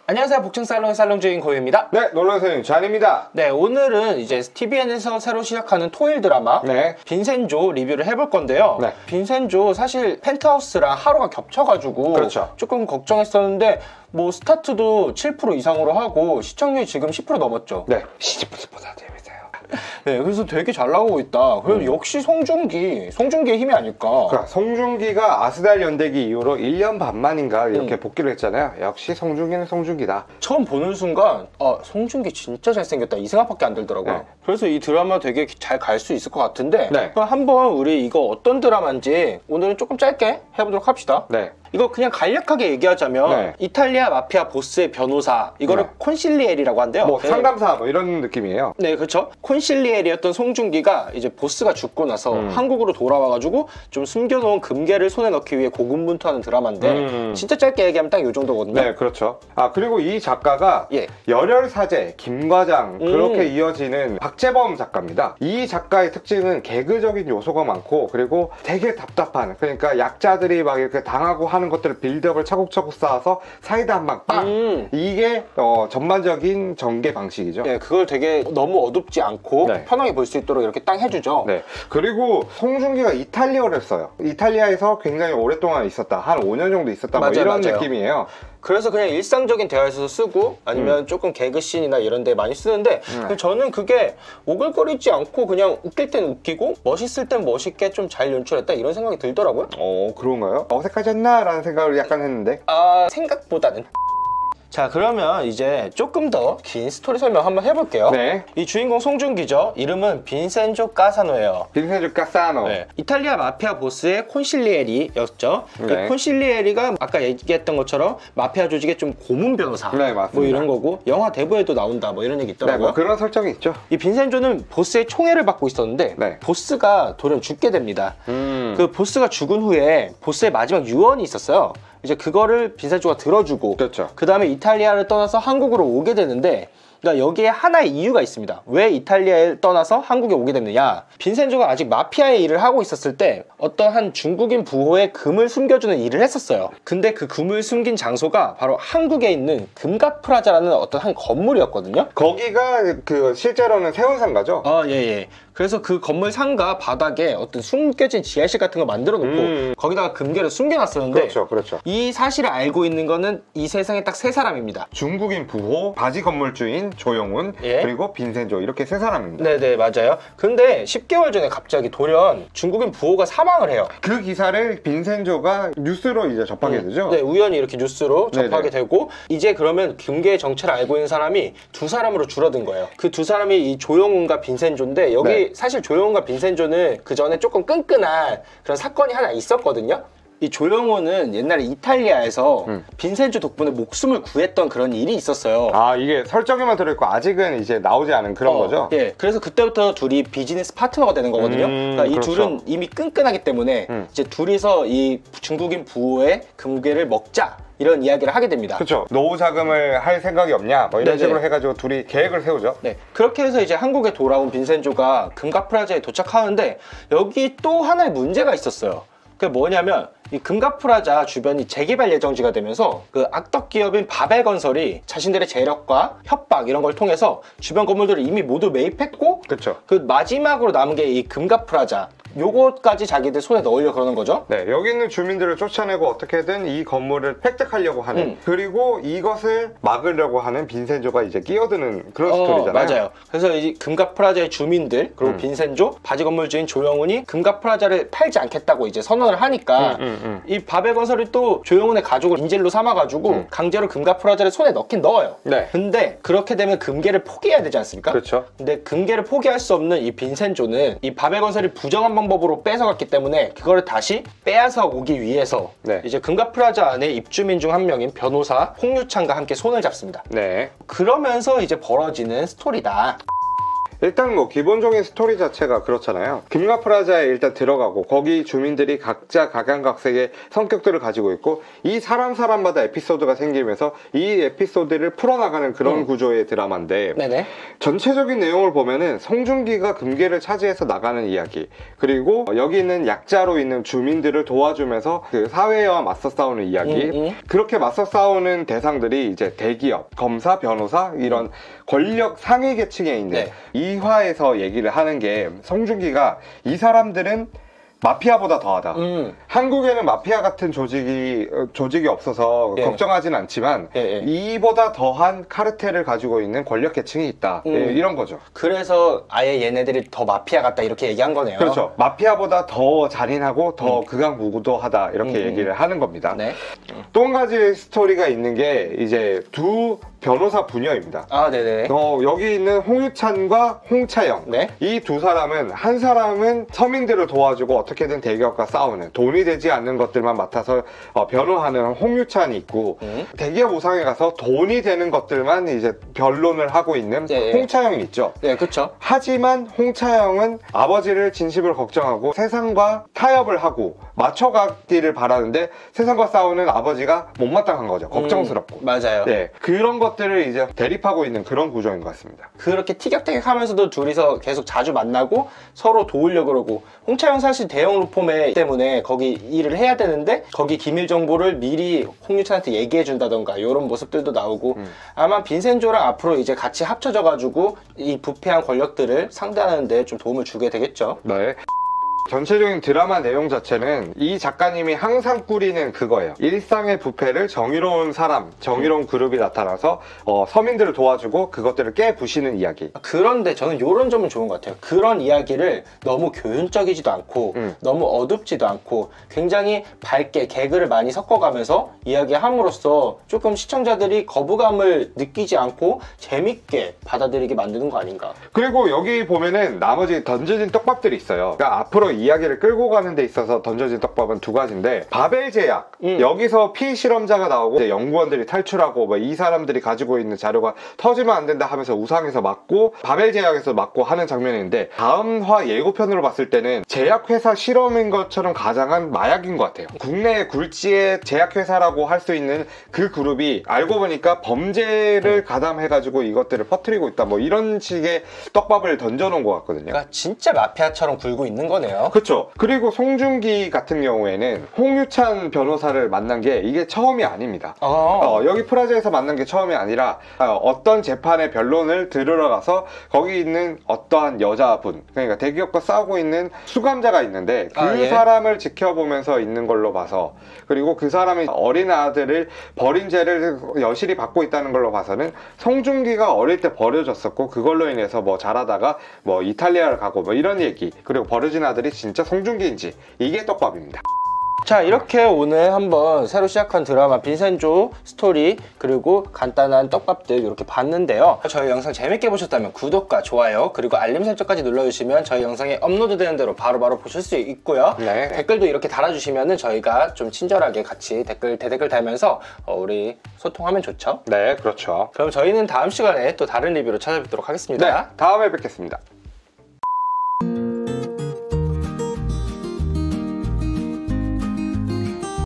안녕하세요. 복층살롱의 살롱주인 고유입니다. 네, 놀러오세요. 잔입니다. 네, 오늘은 이제 TVN에서 새로 시작하는 토일 드라마 네. 빈센조 리뷰를 해볼 건데요. 네. 빈센조 사실 펜트하우스랑 하루가 겹쳐가지고 그렇죠. 조금 걱정했었는데 뭐 스타트도 7% 이상으로 하고 시청률이 지금 10% 넘었죠. 네. 시집보다 재밌어요. 네, 그래서 되게 잘 나오고 있다. 그래서 역시 송중기의 힘이 아닐까. 그러니까 송중기가 아스달 연대기 이후로 1년 반 만인가 이렇게 복귀를 했잖아요. 역시 송중기는 송중기다. 처음 보는 순간 송중기 진짜 잘생겼다 이 생각밖에 안 들더라고요. 네. 그래서 이 드라마 되게 잘 갈 수 있을 것 같은데 네. 그럼 한번 우리 이거 어떤 드라마인지 오늘은 조금 짧게 해보도록 합시다. 네. 이거 그냥 간략하게 얘기하자면 네. 이탈리아 마피아 보스의 변호사, 이거를 네. 콘실리엘이라고 한대요. 뭐 네. 상담사 뭐 이런 느낌이에요. 네, 그렇죠. 콘실리엘이었던 송중기가 이제 보스가 죽고 나서 한국으로 돌아와가지고 좀 숨겨놓은 금괴를 손에 넣기 위해 고군분투하는 드라마인데 진짜 짧게 얘기하면 딱 이 정도거든요. 네, 그렇죠. 그리고 이 작가가 예. 열혈사제, 김과장 그렇게 이어지는 박재범 작가입니다. 이 작가의 특징은 개그적인 요소가 많고 그리고 되게 답답한, 그러니까 약자들이 막 이렇게 당하고 하는 것들을 빌드업을 차곡차곡 쌓아서 사이다 한 방 빵! 이게 전반적인 전개 방식이죠. 네, 그걸 되게 너무 어둡지 않고 네. 편하게 볼 수 있도록 이렇게 딱 해주죠. 네. 그리고 송중기가 이탈리아를 써요. 이탈리아에서 굉장히 오랫동안 있었다. 한 5년 정도 있었다. 뭐 이런 느낌이에요. 그래서 그냥 일상적인 대화에서 쓰고 아니면 조금 개그씬이나 이런 데 많이 쓰는데 저는 그게 오글거리지 않고 그냥 웃길 땐 웃기고 멋있을 땐 멋있게 좀 잘 연출했다 이런 생각이 들더라고요. 그런가요? 어색하셨나? 라는 생각을 약간 했는데 생각보다는. 자, 그러면 이제 조금 더 긴 스토리 설명 한번 해볼게요. 네. 이 주인공 송중기죠. 이름은 빈센조 까사노예요. 빈센조 까사노. 네. 이탈리아 마피아 보스의 콘실리에리였죠. 네. 그 콘실리에리가 아까 얘기했던 것처럼 마피아 조직의 좀 고문 변호사. 네, 맞습니다. 뭐 이런 거고 영화 대부에도 나온다 뭐 이런 얘기 네, 있더라고요. 뭐 그런 설정이 있죠. 이 빈센조는 보스의 총애를 받고 있었는데 네. 보스가 돌연 죽게 됩니다. 그 보스가 죽은 후에 보스의 마지막 유언이 있었어요. 이제 그거를 빈센조가 들어주고 그렇죠. 그 다음에 이탈리아를 떠나서 한국으로 오게 되는데, 그러니까 여기에 하나의 이유가 있습니다. 왜 이탈리아를 떠나서 한국에 오게 됐느냐. 빈센조가 아직 마피아의 일을 하고 있었을 때 어떤 한 중국인 부호의 금을 숨겨주는 일을 했었어요. 근데 그 금을 숨긴 장소가 바로 한국에 있는 금가프라자라는 어떤 한 건물이었거든요. 거기가 그 실제로는 세운상가죠? 예. 그래서 그 건물 상가 바닥에 어떤 숨겨진 지하실 같은 거 만들어 놓고 거기다가 금괴를 숨겨놨었는데, 그렇죠. 이 사실을 알고 있는 거는 이 세상에 딱 세 사람입니다. 중국인 부호, 바지 건물주인 조용훈, 예. 그리고 빈센조, 이렇게 세 사람입니다. 네네, 맞아요. 근데 10개월 전에 갑자기 돌연 중국인 부호가 사망을 해요. 그 기사를 빈센조가 뉴스로 이제 접하게 되죠? 네, 우연히 이렇게 뉴스로 접하게 네네. 되고, 이제 그러면 금괴의 정체를 알고 있는 사람이 두 사람으로 줄어든 거예요. 그 두 사람이 이 조용훈과 빈센조인데, 여기 네. 사실 조용훈과 빈센조는 그 전에 조금 끈끈한 그런 사건이 하나 있었거든요. 이 조용훈은 옛날에 이탈리아에서 빈센조 덕분에 목숨을 구했던 그런 일이 있었어요. 이게 설정에만 들어있고 아직은 이제 나오지 않은 그런 거죠? 예, 그래서 그때부터 둘이 비즈니스 파트너가 되는 거거든요. 그러니까 이 그렇죠. 둘은 이미 끈끈하기 때문에 이제 둘이서 이 중국인 부호의 금괴를 먹자 이런 이야기를 하게 됩니다. 그렇죠. 노후 자금을 할 생각이 없냐? 뭐 이런 네네. 식으로 해가지고 둘이 계획을 세우죠. 네, 그렇게 해서 이제 한국에 돌아온 빈센조가 금가프라자에 도착하는데 여기 또 하나의 문제가 있었어요. 그게 뭐냐면 이 금가프라자 주변이 재개발 예정지가 되면서 그 악덕 기업인 바벨건설이 자신들의 재력과 협박 이런 걸 통해서 주변 건물들을 이미 모두 매입했고, 그렇죠. 그 마지막으로 남은 게 이 금가프라자, 요것까지 자기들 손에 넣으려고 그러는 거죠. 네, 여기 있는 주민들을 쫓아내고 어떻게든 이 건물을 획득하려고 하는, 그리고 이것을 막으려고 하는 빈센조가 이제 끼어드는 그런 스토리잖아요. 맞아요. 그래서 이 금가프라자의 주민들, 그리고 빈센조, 바지 건물주인 조영훈이 금가프라자를 팔지 않겠다고 이제 선언을 하니까 이 바벨건설이 또 조영훈의 가족을 인질로 삼아가지고 강제로 금가프라자를 손에 넣긴 넣어요. 네. 근데 그렇게 되면 금괴를 포기해야 되지 않습니까? 그렇죠. 근데 금괴를 포기할 수 없는 이 빈센조는 이 바벨건설이 부정한 방법으로 뺏어갔기 때문에 그거를 다시 빼앗아 오기 위해서 네. 이제 금가프라자 안에 입주민 중 한 명인 변호사 홍유찬과 함께 손을 잡습니다. 네. 그러면서 이제 벌어지는 스토리다. 일단 뭐 기본적인 스토리 자체가 그렇잖아요. 김가프라자에 일단 들어가고 거기 주민들이 각자 각양각색의 성격들을 가지고 있고 이 사람마다 에피소드가 생기면서 이 에피소드를 풀어나가는 그런 구조의 드라마인데 네네. 전체적인 내용을 보면은 송중기가 금괴를 차지해서 나가는 이야기, 그리고 여기 있는 약자로 있는 주민들을 도와주면서 그 사회와 맞서 싸우는 이야기. 그렇게 맞서 싸우는 대상들이 이제 대기업, 검사, 변호사 이런 권력 상위 계층에 있는 네. 이화에서 얘기를 하는 게 송중기가 이 사람들은 마피아보다 더하다. 한국에는 마피아 같은 조직이 없어서 예. 걱정하진 않지만 예. 이보다 더한 카르텔을 가지고 있는 권력 계층이 있다. 예, 이런 거죠. 그래서 아예 얘네들이 더 마피아 같다 이렇게 얘기한 거네요. 그렇죠. 마피아보다 더 잔인하고 더 극악무도하다 이렇게 얘기를 하는 겁니다. 네. 또 한 가지 스토리가 있는 게 이제 두 변호사 부녀입니다. 아, 네네. 여기 있는 홍유찬과 홍차영. 네. 이 두 사람은 한 사람은 서민들을 도와주고 어떻게든 대기업과 싸우는 돈이 되지 않는 것들만 맡아서 변호하는 홍유찬이 있고 대기업 우상에 가서 돈이 되는 것들만 이제 변론을 하고 있는 예. 홍차영이 있죠. 네, 그렇죠. 하지만 홍차영은 아버지를 진심으로 걱정하고 세상과 타협을 하고 맞춰가기를 바라는데 세상과 싸우는 아버지가 못마땅한 거죠. 걱정스럽고. 맞아요. 네, 그런 것들을 이제 대립하고 있는 그런 구조인 것 같습니다. 그렇게 티격태격하면서도 둘이서 계속 자주 만나고 서로 도우려고 그러고, 홍차영 사실 대형 로펌에 때문에 거기 일을 해야 되는데 거기 기밀 정보를 미리 홍유찬한테 얘기해 준다던가 이런 모습들도 나오고 아마 빈센조랑 앞으로 이제 같이 합쳐져 가지고 이 부패한 권력들을 상대하는 데 좀 도움을 주게 되겠죠. 네. 전체적인 드라마 내용 자체는 이 작가님이 항상 꾸리는 그거예요. 일상의 부패를 정의로운 사람, 정의로운 그룹이 나타나서 서민들을 도와주고 그것들을 깨부시는 이야기. 그런데 저는 이런 점은 좋은 것 같아요. 그런 이야기를 너무 교훈적이지도 않고 너무 어둡지도 않고 굉장히 밝게 개그를 많이 섞어가면서 이야기함으로써 조금 시청자들이 거부감을 느끼지 않고 재밌게 받아들이게 만드는 거 아닌가. 그리고 여기 보면은 나머지 던져진 떡밥들이 있어요. 그러니까 앞으로 이야기를 끌고 가는 데 있어서 던져진 떡밥은 두 가지인데, 바벨 제약, 여기서 피실험자가 나오고 이제 연구원들이 탈출하고 뭐 이 사람들이 가지고 있는 자료가 터지면 안 된다 하면서 우상에서 맞고 바벨 제약에서 맞고 하는 장면인데, 다음 화 예고편으로 봤을 때는 제약회사 실험인 것처럼 가장한 마약인 것 같아요. 국내 굴지의 제약회사라고 할 수 있는 그 그룹이 알고 보니까 범죄를 가담해가지고 이것들을 퍼뜨리고 있다, 뭐 이런 식의 떡밥을 던져놓은 것 같거든요. 그러니까 진짜 마피아처럼 굴고 있는 거네요. 그렇죠. 그리고 송중기 같은 경우에는 홍유찬 변호사를 만난 게 이게 처음이 아닙니다. 여기 프라자에서 만난 게 처음이 아니라 어떤 재판의 변론을 들으러 가서 거기 있는 어떠한 여자분, 그러니까 대기업과 싸우고 있는 수감자가 있는데 그 예. 사람을 지켜보면서 있는 걸로 봐서, 그리고 그 사람이 어린 아들을 버린 죄를 여실히 받고 있다는 걸로 봐서는 송중기가 어릴 때 버려졌었고 그걸로 인해서 뭐 자라다가 뭐 이탈리아를 가고 뭐 이런 얘기, 그리고 버려진 아들이 진짜 송중기인지, 이게 떡밥입니다. 자, 이렇게 오늘 한번 새로 시작한 드라마 빈센조 스토리 그리고 간단한 떡밥들 이렇게 봤는데요. 저희 영상 재밌게 보셨다면 구독과 좋아요 그리고 알림 설정까지 눌러주시면 저희 영상이 업로드되는 대로 바로바로 보실 수 있고요. 네. 댓글도 이렇게 달아주시면 저희가 좀 친절하게 같이 대댓글 달면서 우리 소통하면 좋죠. 네, 그렇죠. 그럼 저희는 다음 시간에 또 다른 리뷰로 찾아뵙도록 하겠습니다. 네, 다음에 뵙겠습니다.